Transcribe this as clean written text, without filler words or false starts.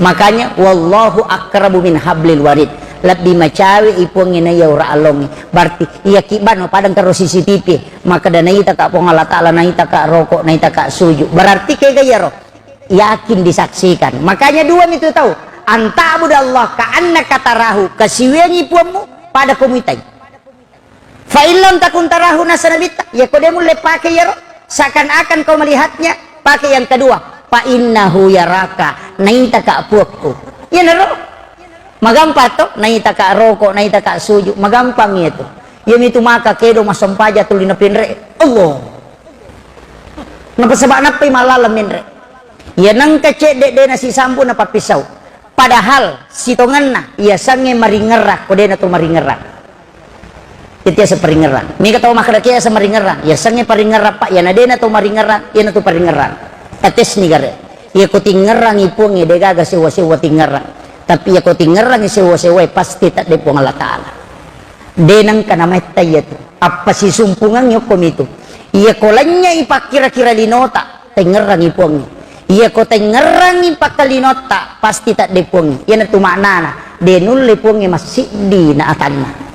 Makanya wallahu akrabu min hablil warid, lebih macawi ipung ina ya ora alongi. Berarti iya kibano padang karo CCTV, maka dana ita ka pong Allah Ta'ala, na ita ka rokok, na ita ka sujud. Berarti kayak gaya roh yakin disaksikan. Makanya dua itu tahu, anta'budallah ka'annaka tarahu, kasiwen ipumu pada komitai. Fa illam takun tarahu nasanabita, ya kodemu le pakai ya roh, seakan-akan kau melihatnya. Pakai yang kedua, fa innahu yaraka, na ita ka puakku. Ya naro magampang to, na ita ka rokok, na ita ka sujud, magampang itu. Yang itu maka kedo masampaja tulina pinre. Allah. Napa sebab napa malalam minre. Ya nang kecek de nasi sampu na papisau. Padahal si tonganna ya sange maringerak, kode na to maringerak. Itu sa paringeran. Mi kataw makadakiya sa maringeran. Ya sange paringerak pak, ya na de na to maringeran, ya na to paringeran. Ates ni gare. Ya ko tingerang ipung ya de gaga sewa-sewa tingerang. Tapi ya ko tingerang sewa-sewa pasti tak de pong Allah Ta'ala. De nang kanamay tayo. Apa si sumpungan yo komito. Iya ko lanya ipakira-kira linota, tingerang ipung. Iya ko tingerang ipakalinota, pasti tak de pong. Yan na tumakna na. De nul ipung masih di na atanna.